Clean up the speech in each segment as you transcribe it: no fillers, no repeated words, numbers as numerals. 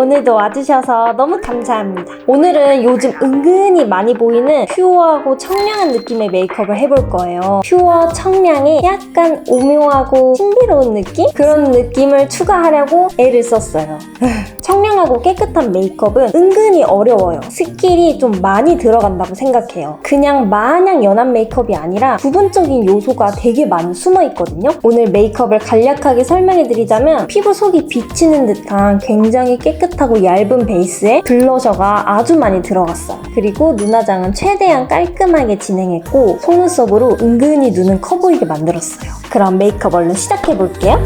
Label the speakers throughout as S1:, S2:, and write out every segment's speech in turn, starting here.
S1: 오늘도 와주셔서 너무 감사합니다. 오늘은 요즘 은근히 많이 보이는 퓨어하고 청량한 느낌의 메이크업을 해볼 거예요. 퓨어 청량에 약간 오묘하고 신비로운 느낌? 그런 느낌을 추가하려고 애를 썼어요. 청량하고 깨끗한 메이크업은 은근히 어려워요. 스킬이 좀 많이 들어간다고 생각해요. 그냥 마냥 연한 메이크업이 아니라 부분적인 요소가 되게 많이 숨어 있거든요. 오늘 메이크업을 간략하게 설명해드리자면 피부 속이 비치는 듯한 굉장히 깨끗하고 얇은 베이스에 블러셔가 아주 많이 들어갔어요. 그리고 눈화장은 최대한 깔끔하게 진행했고 속눈썹으로 은근히 눈은 커 보이게 만들었어요. 그럼 메이크업 얼른 시작해볼게요.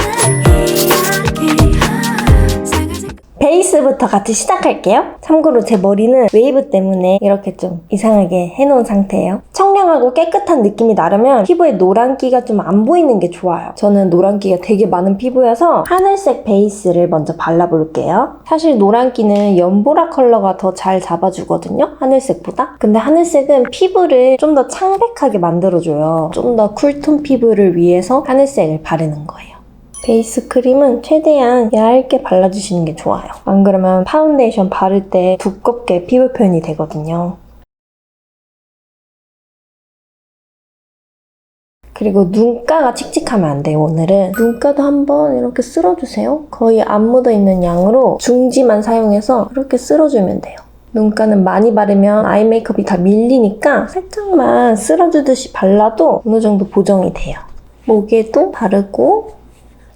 S1: 베이스부터 같이 시작할게요. 참고로 제 머리는 웨이브 때문에 이렇게 좀 이상하게 해놓은 상태예요. 청량하고 깨끗한 느낌이 나려면 피부에 노란기가 좀 안 보이는 게 좋아요. 저는 노란기가 되게 많은 피부여서 하늘색 베이스를 먼저 발라볼게요. 사실 노란기는 연보라 컬러가 더 잘 잡아주거든요, 하늘색보다. 근데 하늘색은 피부를 좀 더 창백하게 만들어줘요. 좀 더 쿨톤 피부를 위해서 하늘색을 바르는 거예요. 베이스 크림은 최대한 얇게 발라주시는 게 좋아요. 안 그러면 파운데이션 바를 때 두껍게 피부 표현이 되거든요. 그리고 눈가가 칙칙하면 안 돼요, 오늘은. 눈가도 한번 이렇게 쓸어주세요. 거의 안 묻어있는 양으로 중지만 사용해서 이렇게 쓸어주면 돼요. 눈가는 많이 바르면 아이 메이크업이 다 밀리니까 살짝만 쓸어주듯이 발라도 어느 정도 보정이 돼요. 목에도 바르고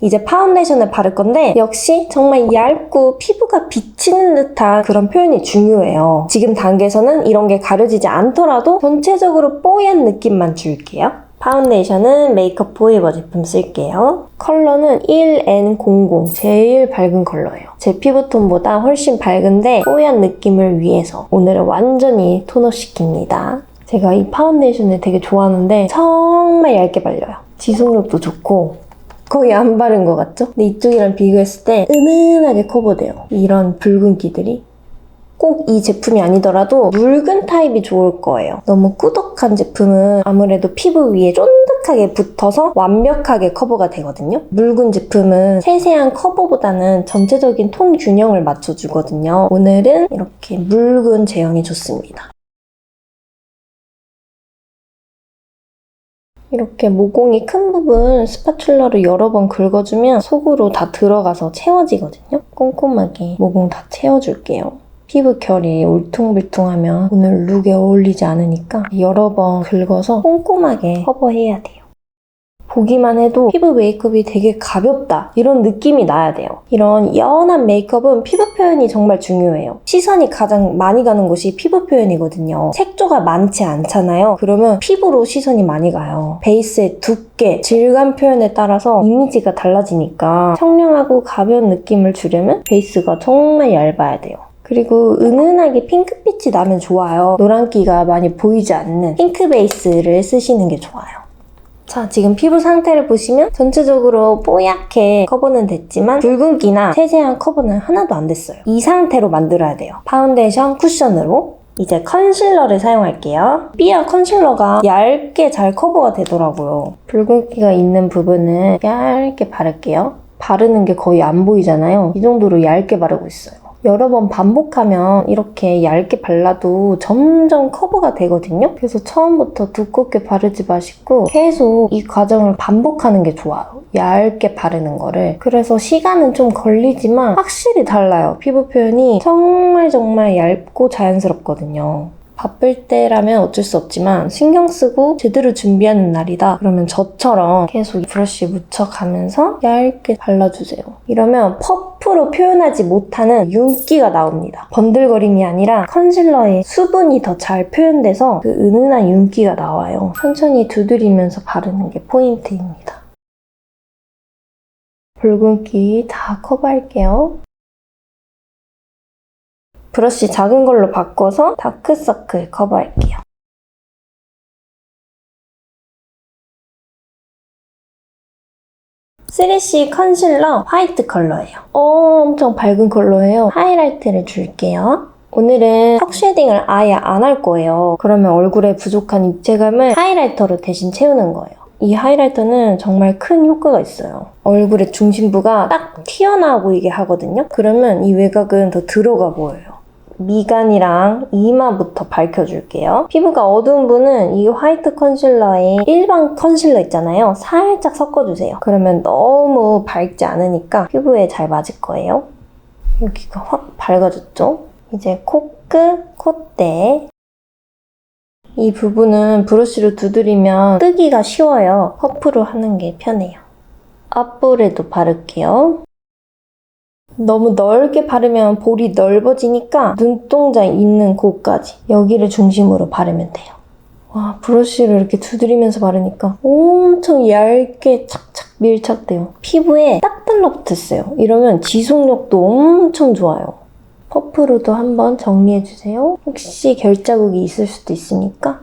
S1: 이제 파운데이션을 바를 건데 역시 정말 얇고 피부가 비치는 듯한 그런 표현이 중요해요. 지금 단계에서는 이런 게 가려지지 않더라도 전체적으로 뽀얀 느낌만 줄게요. 파운데이션은 메이크업 포에버 제품 쓸게요. 컬러는 1N00 제일 밝은 컬러예요. 제 피부톤보다 훨씬 밝은데 뽀얀 느낌을 위해서 오늘은 완전히 톤업시킵니다. 제가 이 파운데이션을 되게 좋아하는데 정말 얇게 발려요. 지속력도 좋고 거의 안 바른 것 같죠? 근데 이쪽이랑 비교했을 때 은은하게 커버돼요. 이런 붉은기들이. 꼭 이 제품이 아니더라도 묽은 타입이 좋을 거예요. 너무 꾸덕한 제품은 아무래도 피부 위에 쫀득하게 붙어서 완벽하게 커버가 되거든요. 묽은 제품은 세세한 커버보다는 전체적인 톤 균형을 맞춰주거든요. 오늘은 이렇게 묽은 제형이 좋습니다. 이렇게 모공이 큰 부분 스파츌러로 여러 번 긁어주면 속으로 다 들어가서 채워지거든요. 꼼꼼하게 모공 다 채워줄게요. 피부 결이 울퉁불퉁하면 오늘 룩에 어울리지 않으니까 여러 번 긁어서 꼼꼼하게 커버해야 돼요. 보기만 해도 피부 메이크업이 되게 가볍다 이런 느낌이 나야 돼요. 이런 연한 메이크업은 피부 표현이 정말 중요해요. 시선이 가장 많이 가는 곳이 피부 표현이거든요. 색조가 많지 않잖아요. 그러면 피부로 시선이 많이 가요. 베이스의 두께, 질감 표현에 따라서 이미지가 달라지니까 청량하고 가벼운 느낌을 주려면 베이스가 정말 얇아야 돼요. 그리고 은은하게 핑크빛이 나면 좋아요. 노란기가 많이 보이지 않는 핑크 베이스를 쓰시는 게 좋아요. 자, 지금 피부 상태를 보시면 전체적으로 뽀얗게 커버는 됐지만 붉은기나 세세한 커버는 하나도 안 됐어요. 이 상태로 만들어야 돼요. 파운데이션 쿠션으로 이제 컨실러를 사용할게요. 삐아 컨실러가 얇게 잘 커버가 되더라고요. 붉은기가 있는 부분은 얇게 바를게요. 바르는 게 거의 안 보이잖아요. 이 정도로 얇게 바르고 있어요. 여러 번 반복하면 이렇게 얇게 발라도 점점 커버가 되거든요. 그래서 처음부터 두껍게 바르지 마시고 계속 이 과정을 반복하는 게 좋아요. 얇게 바르는 거를. 그래서 시간은 좀 걸리지만 확실히 달라요. 피부 표현이 정말 얇고 자연스럽거든요. 바쁠 때라면 어쩔 수 없지만 신경 쓰고 제대로 준비하는 날이다. 그러면 저처럼 계속 브러쉬 묻혀가면서 얇게 발라주세요. 이러면 퍼프로 표현하지 못하는 윤기가 나옵니다. 번들거림이 아니라 컨실러의 수분이 더 잘 표현돼서 그 은은한 윤기가 나와요. 천천히 두드리면서 바르는 게 포인트입니다. 붉은기 다 커버할게요. 브러쉬 작은 걸로 바꿔서 다크서클 커버할게요. 쓰리쉬 컨실러 화이트 컬러예요. 엄청 밝은 컬러예요. 하이라이트를 줄게요. 오늘은 턱 쉐딩을 아예 안 할 거예요. 그러면 얼굴에 부족한 입체감을 하이라이터로 대신 채우는 거예요. 이 하이라이터는 정말 큰 효과가 있어요. 얼굴의 중심부가 딱 튀어나와 보이게 하거든요. 그러면 이 외곽은 더 들어가 보여요. 미간이랑 이마부터 밝혀줄게요. 피부가 어두운 분은 이 화이트 컨실러에 일반 컨실러 있잖아요. 살짝 섞어주세요. 그러면 너무 밝지 않으니까 피부에 잘 맞을 거예요. 여기가 확 밝아졌죠? 이제 코끝, 콧대. 이 부분은 브러쉬로 두드리면 뜨기가 쉬워요. 퍼프로 하는 게 편해요. 앞볼에도 바를게요. 너무 넓게 바르면 볼이 넓어지니까 눈동자 있는 곳까지 여기를 중심으로 바르면 돼요. 와, 브러쉬를 이렇게 두드리면서 바르니까 엄청 얇게 착착 밀착돼요. 피부에 딱 달라붙었어요. 이러면 지속력도 엄청 좋아요. 퍼프로도 한번 정리해주세요. 혹시 결자국이 있을 수도 있으니까.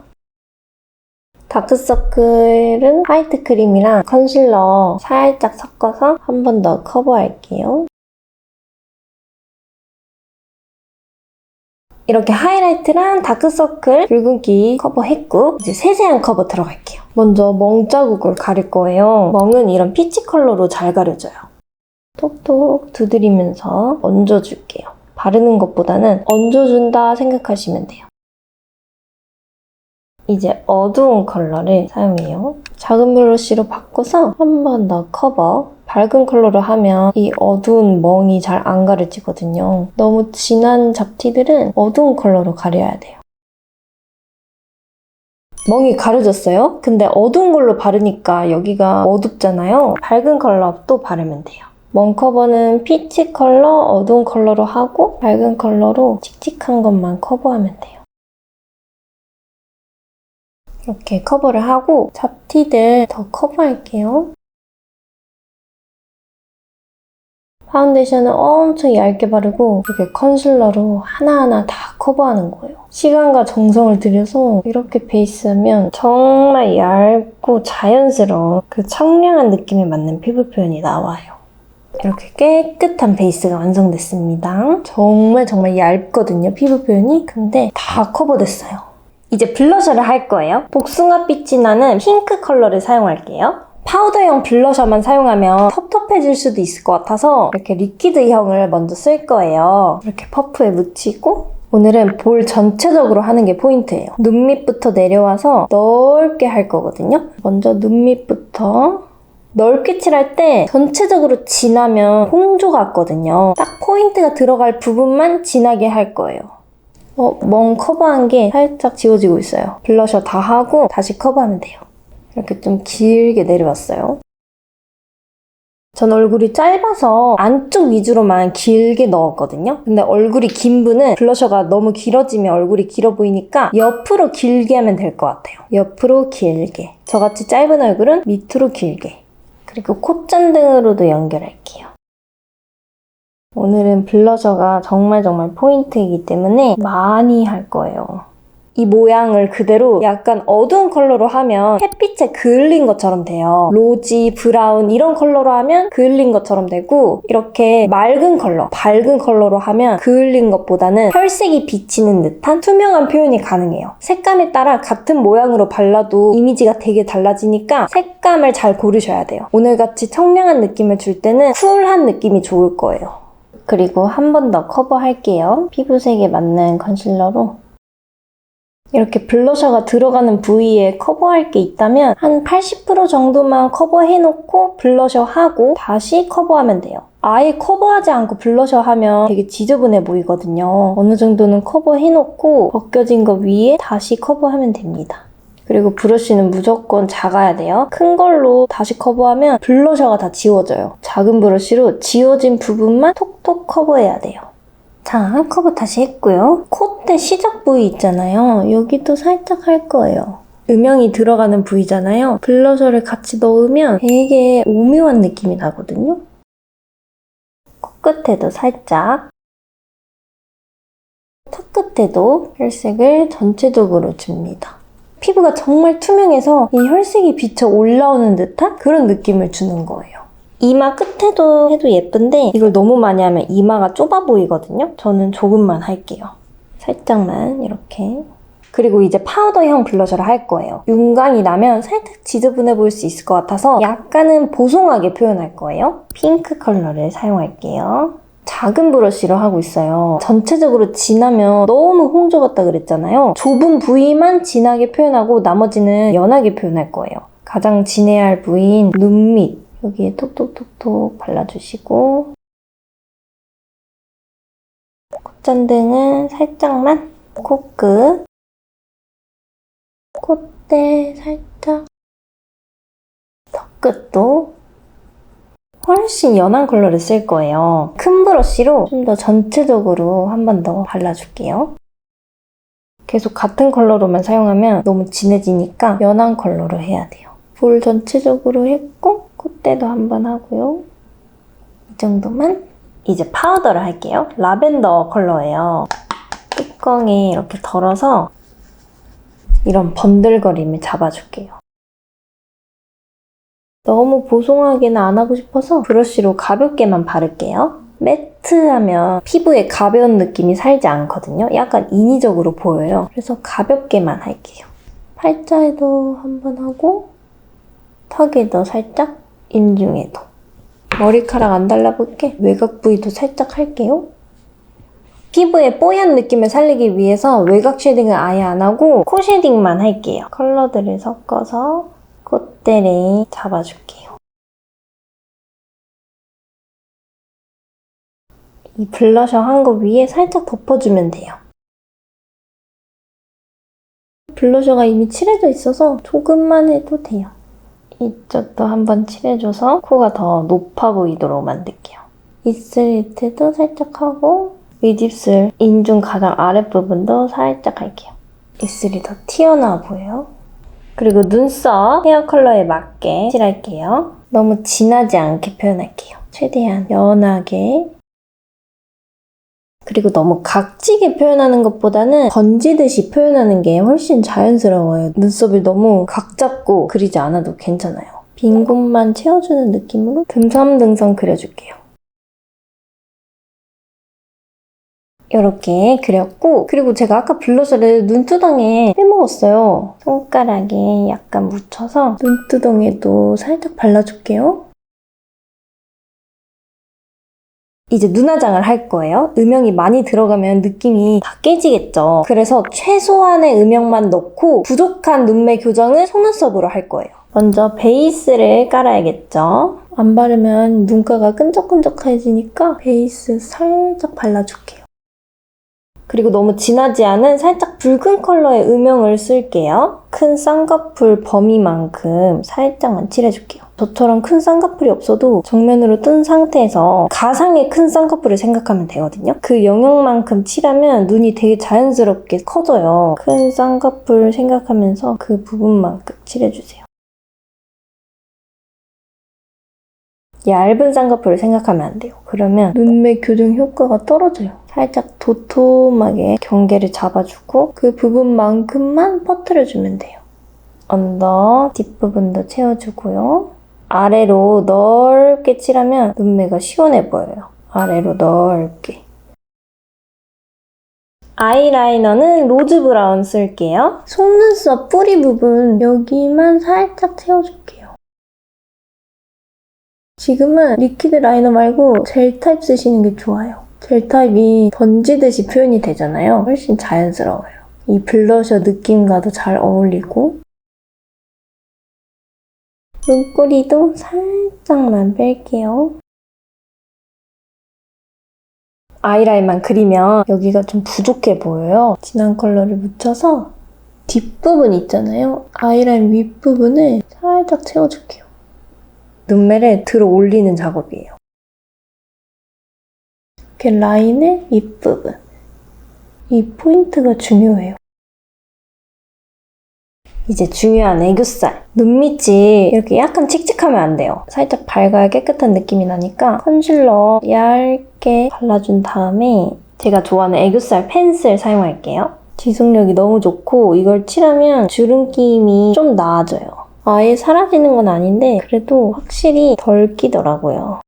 S1: 다크서클은 화이트 크림이랑 컨실러 살짝 섞어서 한 번 더 커버할게요. 이렇게 하이라이트랑 다크서클, 붉은기 커버했고 이제 세세한 커버 들어갈게요. 먼저 멍 자국을 가릴 거예요. 멍은 이런 피치 컬러로 잘 가려져요. 톡톡 두드리면서 얹어줄게요. 바르는 것보다는 얹어준다 생각하시면 돼요. 이제 어두운 컬러를 사용해요. 작은 브러쉬로 바꿔서 한 번 더 커버. 밝은 컬러로 하면 이 어두운 멍이 잘 안 가려지거든요. 너무 진한 잡티들은 어두운 컬러로 가려야 돼요. 멍이 가려졌어요? 근데 어두운 걸로 바르니까 여기가 어둡잖아요. 밝은 컬러 또 바르면 돼요. 멍 커버는 피치 컬러, 어두운 컬러로 하고 밝은 컬러로 칙칙한 것만 커버하면 돼요. 이렇게 커버를 하고 잡티들 더 커버할게요. 파운데이션은 엄청 얇게 바르고 이렇게 컨실러로 하나하나 다 커버하는 거예요. 시간과 정성을 들여서 이렇게 베이스하면 정말 얇고 자연스러운 그 청량한 느낌에 맞는 피부 표현이 나와요. 이렇게 깨끗한 베이스가 완성됐습니다. 정말 얇거든요, 피부 표현이. 근데 다 커버됐어요. 이제 블러셔를 할 거예요. 복숭아빛이 나는 핑크 컬러를 사용할게요. 파우더형 블러셔만 사용하면 텁텁해질 수도 있을 것 같아서 이렇게 리퀴드형을 먼저 쓸 거예요. 이렇게 퍼프에 묻히고 오늘은 볼 전체적으로 하는 게 포인트예요. 눈 밑부터 내려와서 넓게 할 거거든요. 먼저 눈 밑부터 넓게 칠할 때 전체적으로 진하면 홍조 같거든요. 딱 포인트가 들어갈 부분만 진하게 할 거예요. 멍 커버한 게 살짝 지워지고 있어요. 블러셔 다 하고 다시 커버하면 돼요. 이렇게 좀 길게 내려왔어요. 전 얼굴이 짧아서 안쪽 위주로만 길게 넣었거든요. 근데 얼굴이 긴 분은 블러셔가 너무 길어지면 얼굴이 길어 보이니까 옆으로 길게 하면 될 것 같아요. 옆으로 길게. 저같이 짧은 얼굴은 밑으로 길게. 그리고 콧잔등으로도 연결할게요. 오늘은 블러셔가 정말 포인트이기 때문에 많이 할 거예요. 이 모양을 그대로 약간 어두운 컬러로 하면 햇빛에 그을린 것처럼 돼요. 로지, 브라운 이런 컬러로 하면 그을린 것처럼 되고 이렇게 맑은 컬러, 밝은 컬러로 하면 그을린 것보다는 혈색이 비치는 듯한 투명한 표현이 가능해요. 색감에 따라 같은 모양으로 발라도 이미지가 되게 달라지니까 색감을 잘 고르셔야 돼요. 오늘같이 청량한 느낌을 줄 때는 쿨한 느낌이 좋을 거예요. 그리고 한 번 더 커버할게요. 피부색에 맞는 컨실러로. 이렇게 블러셔가 들어가는 부위에 커버할 게 있다면 한 80% 정도만 커버해놓고 블러셔 하고 다시 커버하면 돼요. 아예 커버하지 않고 블러셔 하면 되게 지저분해 보이거든요. 어느 정도는 커버해놓고 벗겨진 거 위에 다시 커버하면 됩니다. 그리고 브러쉬는 무조건 작아야 돼요. 큰 걸로 다시 커버하면 블러셔가 다 지워져요. 작은 브러쉬로 지워진 부분만 톡톡 커버해야 돼요. 자, 커버 다시 했고요. 콧대 시작 부위 있잖아요. 여기도 살짝 할 거예요. 음영이 들어가는 부위잖아요. 블러셔를 같이 넣으면 되게 오묘한 느낌이 나거든요. 코끝에도 살짝. 턱 끝에도 혈색을 전체적으로 줍니다. 피부가 정말 투명해서 이 혈색이 비쳐 올라오는 듯한 그런 느낌을 주는 거예요. 이마 끝에도 해도 예쁜데 이걸 너무 많이 하면 이마가 좁아 보이거든요. 저는 조금만 할게요. 살짝만 이렇게. 그리고 이제 파우더형 블러셔를 할 거예요. 윤광이 나면 살짝 지저분해 보일 수 있을 것 같아서 약간은 보송하게 표현할 거예요. 핑크 컬러를 사용할게요. 작은 브러쉬로 하고 있어요. 전체적으로 진하면 너무 홍조 같다 그랬잖아요. 좁은 부위만 진하게 표현하고 나머지는 연하게 표현할 거예요. 가장 진해야 할 부위인 눈 밑, 여기에 톡톡톡톡 발라주시고 콧잔등은 살짝만, 코끝, 콧대 살짝, 턱끝도 훨씬 연한 컬러를 쓸 거예요. 큰 브러쉬로 좀 더 전체적으로 한 번 더 발라줄게요. 계속 같은 컬러로만 사용하면 너무 진해지니까 연한 컬러로 해야 돼요. 볼 전체적으로 했고 콧대도 한 번 하고요. 이 정도만. 이제 파우더를 할게요. 라벤더 컬러예요. 뚜껑에 이렇게 덜어서 이런 번들거림을 잡아줄게요. 너무 보송하게는 안 하고 싶어서 브러쉬로 가볍게만 바를게요. 매트하면 피부에 가벼운 느낌이 살지 않거든요. 약간 인위적으로 보여요. 그래서 가볍게만 할게요. 팔자에도 한 번 하고 턱에도 살짝, 인중에도. 머리카락 안 달라붙게 외곽 부위도 살짝 할게요. 피부에 뽀얀 느낌을 살리기 위해서 외곽 쉐딩을 아예 안 하고 코 쉐딩만 할게요. 컬러들을 섞어서 콧대를 잡아줄게요. 이 블러셔 한 거 위에 살짝 덮어주면 돼요. 블러셔가 이미 칠해져 있어서 조금만 해도 돼요. 이쪽도 한번 칠해줘서 코가 더 높아 보이도록 만들게요. 입술 밑에도 살짝 하고 윗입술, 인중 가장 아랫부분도 살짝 할게요. 입술이 더 튀어나와 보여요. 그리고 눈썹 헤어 컬러에 맞게 칠할게요. 너무 진하지 않게 표현할게요. 최대한 연하게. 그리고 너무 각지게 표현하는 것보다는 번지듯이 표현하는 게 훨씬 자연스러워요. 눈썹을 너무 각 잡고 그리지 않아도 괜찮아요. 빈 곳만 채워주는 느낌으로 듬성듬성 그려줄게요. 이렇게 그렸고, 그리고 제가 아까 블러셔를 눈두덩이에 빼먹었어요. 손가락에 약간 묻혀서 눈두덩이에도 살짝 발라줄게요. 이제 눈화장을 할 거예요. 음영이 많이 들어가면 느낌이 다 깨지겠죠. 그래서 최소한의 음영만 넣고 부족한 눈매 교정을 속눈썹으로 할 거예요. 먼저 베이스를 깔아야겠죠. 안 바르면 눈가가 끈적끈적해지니까 베이스 살짝 발라줄게요. 그리고 너무 진하지 않은 살짝 붉은 컬러의 음영을 쓸게요. 큰 쌍꺼풀 범위만큼 살짝만 칠해줄게요. 저처럼 큰 쌍꺼풀이 없어도 정면으로 뜬 상태에서 가상의 큰 쌍꺼풀을 생각하면 되거든요. 그 영역만큼 칠하면 눈이 되게 자연스럽게 커져요. 큰 쌍꺼풀 생각하면서 그 부분만큼 칠해주세요. 얇은 쌍꺼풀을 생각하면 안 돼요. 그러면 눈매 교정 효과가 떨어져요. 살짝 도톰하게 경계를 잡아주고 그 부분만큼만 퍼뜨려주면 돼요. 언더 뒷부분도 채워주고요. 아래로 넓게 칠하면 눈매가 시원해 보여요. 아래로 넓게. 아이라이너는 로즈 브라운 쓸게요. 속눈썹 뿌리 부분 여기만 살짝 채워줄게요. 지금은 리퀴드 라이너 말고 젤 타입 쓰시는 게 좋아요. 젤 타입이 번지듯이 표현이 되잖아요. 훨씬 자연스러워요. 이 블러셔 느낌과도 잘 어울리고 눈꼬리도 살짝만 뺄게요. 아이라인만 그리면 여기가 좀 부족해 보여요. 진한 컬러를 묻혀서 뒷부분 있잖아요. 아이라인 윗부분을 살짝 채워줄게요. 눈매를 들어 올리는 작업이에요. 이렇게 라인의 윗부분. 이 포인트가 중요해요. 이제 중요한 애교살. 눈 밑이 이렇게 약간 칙칙하면 안 돼요. 살짝 밝아야 깨끗한 느낌이 나니까 컨실러 얇게 발라준 다음에 제가 좋아하는 애교살 펜슬 사용할게요. 지속력이 너무 좋고 이걸 칠하면 주름김이 좀 나아져요. 아예 사라지는 건 아닌데 그래도 확실히 덜 끼더라고요.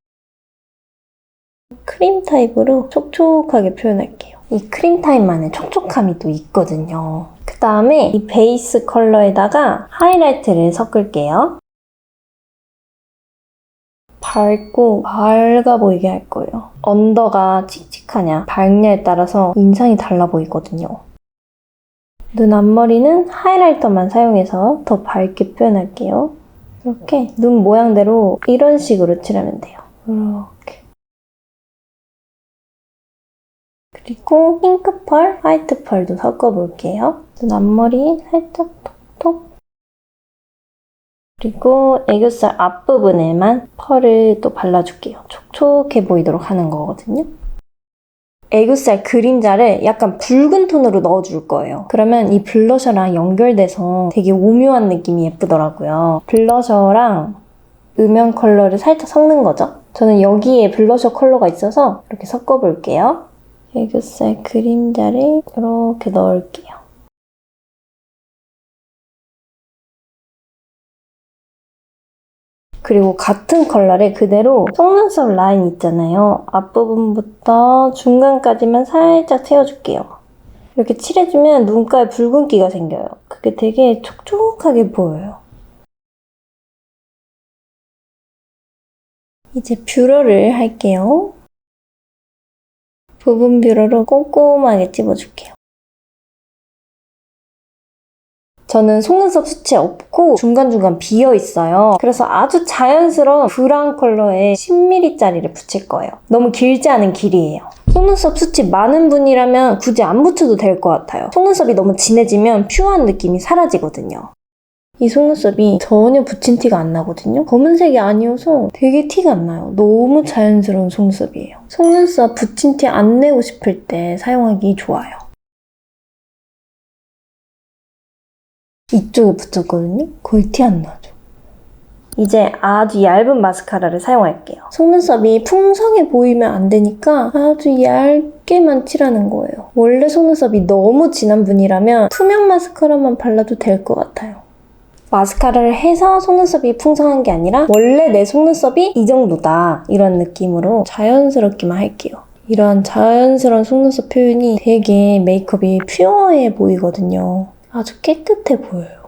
S1: 크림 타입으로 촉촉하게 표현할게요. 이 크림 타입만의 촉촉함이 또 있거든요. 그 그 다음에 이 베이스 컬러에다가 하이라이트를 섞을게요. 밝고 밝아 보이게 할 거예요. 언더가 칙칙하냐 밝냐에 따라서 인상이 달라 보이거든요. 눈 앞머리는 하이라이터만 사용해서 더 밝게 표현할게요. 이렇게 눈 모양대로 이런 식으로 칠하면 돼요. 이렇게. 그리고 핑크 펄, 화이트 펄도 섞어볼게요. 눈 앞머리 살짝 톡톡. 그리고 애교살 앞부분에만 펄을 또 발라줄게요. 촉촉해 보이도록 하는 거거든요. 애교살 그림자를 약간 붉은 톤으로 넣어줄 거예요. 그러면 이 블러셔랑 연결돼서 되게 오묘한 느낌이 예쁘더라고요. 블러셔랑 음영 컬러를 살짝 섞는 거죠. 저는 여기에 블러셔 컬러가 있어서 이렇게 섞어볼게요. 애교살 그림자를 이렇게 넣을게요. 그리고 같은 컬러를 그대로 속눈썹 라인 있잖아요. 앞부분부터 중간까지만 살짝 채워줄게요. 이렇게 칠해주면 눈가에 붉은기가 생겨요. 그게 되게 촉촉하게 보여요. 이제 뷰러를 할게요. 부분 뷰러로 꼼꼼하게 찝어줄게요. 저는 속눈썹 수치 없고 중간중간 비어있어요. 그래서 아주 자연스러운 브라운 컬러의 10mm짜리를 붙일 거예요. 너무 길지 않은 길이에요. 속눈썹 수치 많은 분이라면 굳이 안 붙여도 될 것 같아요. 속눈썹이 너무 진해지면 퓨어한 느낌이 사라지거든요. 이 속눈썹이 전혀 붙인 티가 안 나거든요. 검은색이 아니어서 되게 티가 안 나요. 너무 자연스러운 속눈썹이에요. 속눈썹 붙인 티 안 내고 싶을 때 사용하기 좋아요. 이쪽에 붙였거든요? 거의 티 안 나죠? 이제 아주 얇은 마스카라를 사용할게요. 속눈썹이 풍성해 보이면 안 되니까 아주 얇게만 칠하는 거예요. 원래 속눈썹이 너무 진한 분이라면 투명 마스카라만 발라도 될 것 같아요. 마스카라를 해서 속눈썹이 풍성한 게 아니라 원래 내 속눈썹이 이 정도다 이런 느낌으로 자연스럽게만 할게요. 이런 자연스러운 속눈썹 표현이 되게 메이크업이 퓨어해 보이거든요. 아주 깨끗해 보여요.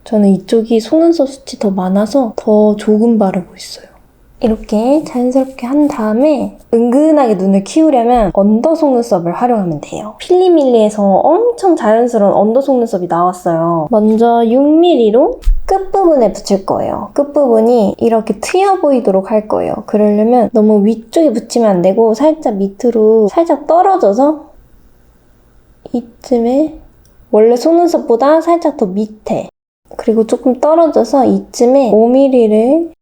S1: 저는 이쪽이 속눈썹 수치 더 많아서 더 조금 바르고 있어요. 이렇게 자연스럽게 한 다음에 은근하게 눈을 키우려면 언더 속눈썹을 활용하면 돼요. 필리밀리에서 엄청 자연스러운 언더 속눈썹이 나왔어요. 먼저 6mm로 끝부분에 붙일 거예요. 끝부분이 이렇게 트여 보이도록 할 거예요. 그러려면 너무 위쪽에 붙이면 안 되고 살짝 밑으로 살짝 떨어져서 이쯤에 원래 속눈썹보다 살짝 더 밑에 그리고 조금 떨어져서 이쯤에 5mm를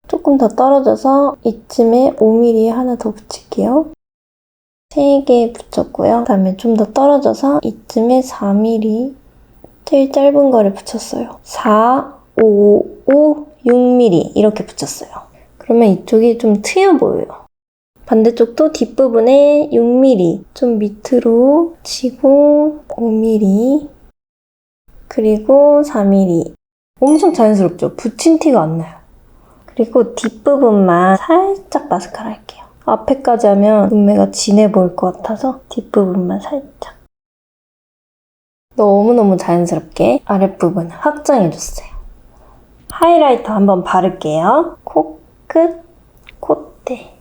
S1: 조금 더 떨어져서 이쯤에 5mm 하나 더 붙일게요. 3개 붙였고요. 그다음에 좀 더 떨어져서 이쯤에 4mm 제일 짧은 거를 붙였어요. 4, 5, 5, 6mm 이렇게 붙였어요. 그러면 이쪽이 좀 트여 보여요. 반대쪽도 뒷부분에 6mm 좀 밑으로 치고 5mm 그리고 4mm 엄청 자연스럽죠? 붙인 티가 안 나요. 그리고 뒷부분만 살짝 마스카라 할게요. 앞에까지 하면 눈매가 진해 보일 것 같아서 뒷부분만 살짝 너무너무 자연스럽게 아랫부분 확장해줬어요. 하이라이터 한번 바를게요. 코끝, 콧대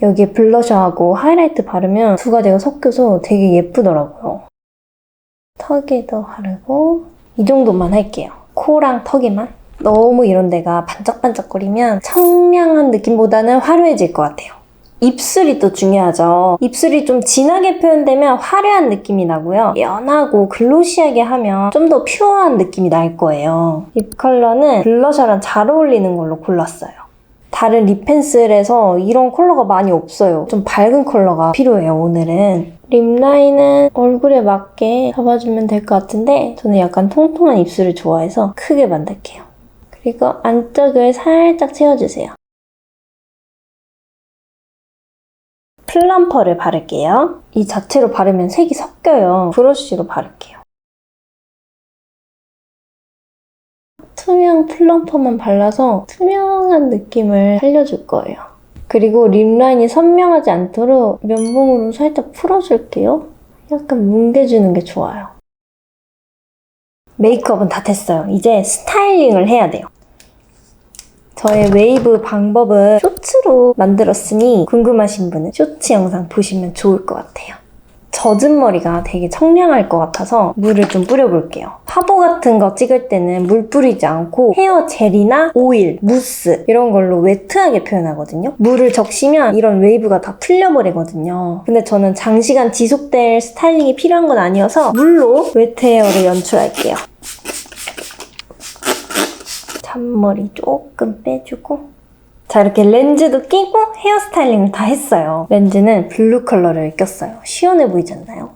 S1: 여기에 블러셔하고 하이라이트 바르면 두 가지가 섞여서 되게 예쁘더라고요. 턱에도 바르고 이 정도만 할게요. 코랑 턱에만. 너무 이런 데가 반짝반짝거리면 청량한 느낌보다는 화려해질 것 같아요. 입술이 또 중요하죠. 입술이 좀 진하게 표현되면 화려한 느낌이 나고요. 연하고 글로시하게 하면 좀 더 퓨어한 느낌이 날 거예요. 립 컬러는 블러셔랑 잘 어울리는 걸로 골랐어요. 다른 립 펜슬에서 이런 컬러가 많이 없어요. 좀 밝은 컬러가 필요해요, 오늘은. 립 라인은 얼굴에 맞게 잡아주면 될 것 같은데 저는 약간 통통한 입술을 좋아해서 크게 만들게요. 그리고 안쪽을 살짝 채워주세요. 플럼퍼를 바를게요. 이 자체로 바르면 색이 섞여요. 브러쉬로 바를게요. 투명 플럼퍼만 발라서 투명한 느낌을 살려줄 거예요. 그리고 립 라인이 선명하지 않도록 면봉으로 살짝 풀어줄게요. 약간 뭉개주는 게 좋아요. 메이크업은 다 됐어요. 이제 스타일링을 해야 돼요. 저의 웨이브 방법은 쇼츠로 만들었으니 궁금하신 분은 쇼츠 영상 보시면 좋을 것 같아요. 젖은 머리가 되게 청량할 것 같아서 물을 좀 뿌려볼게요. 화보 같은 거 찍을 때는 물 뿌리지 않고 헤어 젤이나 오일, 무스 이런 걸로 웨트하게 표현하거든요. 물을 적시면 이런 웨이브가 다 풀려버리거든요. 근데 저는 장시간 지속될 스타일링이 필요한 건 아니어서 물로 웨트 헤어를 연출할게요. 잔머리 조금 빼주고 자, 이렇게 렌즈도 끼고 헤어스타일링을 다 했어요. 렌즈는 블루 컬러를 꼈어요. 시원해 보이지 않나요?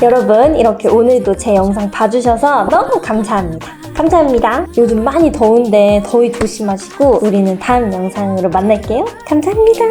S1: 여러분, 이렇게 오늘도 제 영상 봐주셔서 너무 감사합니다. 감사합니다. 요즘 많이 더운데 더위 조심하시고 우리는 다음 영상으로 만날게요. 감사합니다.